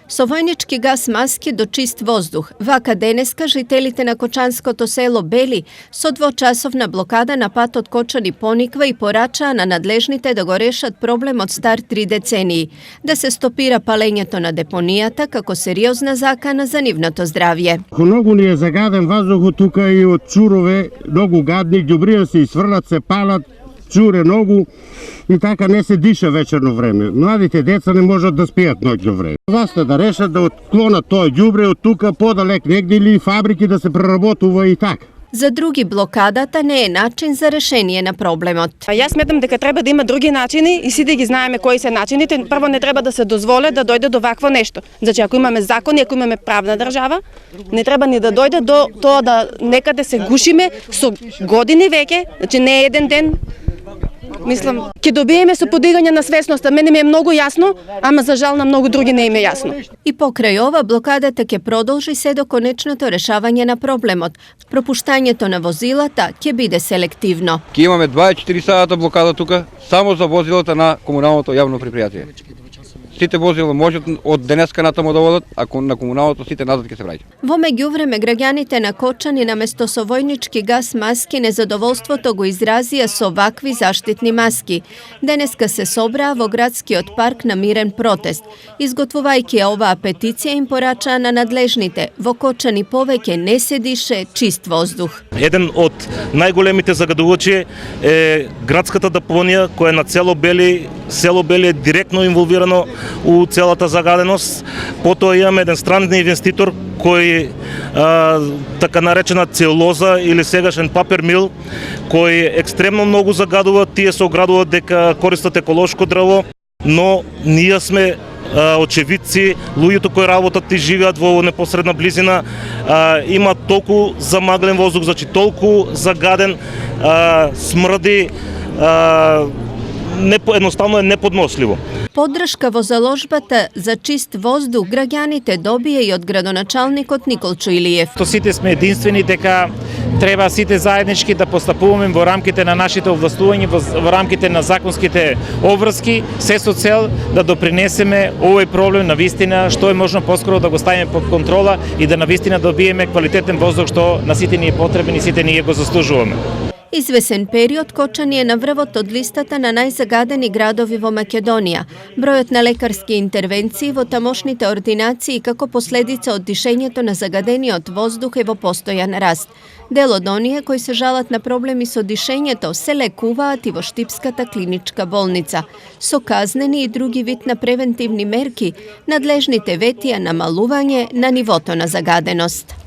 Со војнички газ маски до чист воздух, вака денеска жителите на кочанското село Бели со двочасовна блокада на патот Кочани пониква и порачаа на надлежните да го решат проблемот стар 3 децении, да се стопира палењето на депонијата како сериозна закана за нивното здравје. Многу ни е загаден воздухот тука и од чурове, многу гадни, ѓубрија се исфрлат, се палат, чуре многу и така не се диша вечерно време. Младите деца не можат да спијат ноќно време. Власта да решат да отклонат тоа ѓубре од тука подалек негде или фабрики да се преработува и така. За други блокадата не е начин за решение на проблемот. Јас сметам дека треба да има други начини и сите ги знаеме кои се начините. Прво не треба да се дозволе да дојде до вакво нешто. Значи ако имаме закони, ако имаме правна држава, не треба ни да дојде до тоа да некаде се гушиме со години веќе, значи не е еден ден. Мислам, ќе добиеме со подигање на свесноста. Мене ми е многу јасно, ама за жал на многу други не им е јасно. И покрај ова, блокадата ќе продолжи се до конечното решавање на проблемот. Пропуштањето на возилата ќе биде селективно. Ќе имаме 24 сата блокада тука само за возилата на комуналното јавно предпријатие. Сите возила можат од денеска натаму да водат, ако на комуналното сите назад ќе се враќаат. Во меѓувреме граѓаните на Кочани наместо со војнички газ маски незадоволството го изразија со вакви заштитни маски. Денеска се собраа во градскиот парк на мирен протест. Изготвувајќи оваа петиција им порачаа на надлежните. Во Кочани повеќе не се дише чист воздух. Еден од најголемите загадувачи е градската депонија која на село Бели е директно инволвирано у целата загаденост. Потоа имаме еден странен инвеститор кој така наречена целулоза или сегашен папер мил кој екстремно многу загадува. Тие се оградуваат дека користат еколошко дрво, но ние сме очевидци, луѓето кои работат и живеат во непосредна близина, има толку замаглен воздух, значи толку загаден, смрди, едноставно е неподносливо. Поддршка во заложбата за чист воздух граѓаните добија и од градоначалникот Николчо Илиев. Сите сме единствени дека треба сите заеднички да постапуваме во рамките на нашите овластувања, во рамките на законските обврски, се со цел да допринесеме овој проблем на вистина што е можно поскоро да го ставиме под контрола и да на вистина добиеме квалитетен воздух што на сите ни е потребен и сите ние го заслужуваме. Извесен период Кочани е на врвот од листата на најзагадени градови во Македонија. Бројот на лекарски интервенции во тамошните ординации како последица од дишењето на загадениот воздух е во постојан раст. Дел од оние кои се жалат на проблеми со дишењето се лекуваат и во Штипската клиничка болница. Со казнени и други вид на превентивни мерки, надлежните ветија намалување на нивото на загаденост.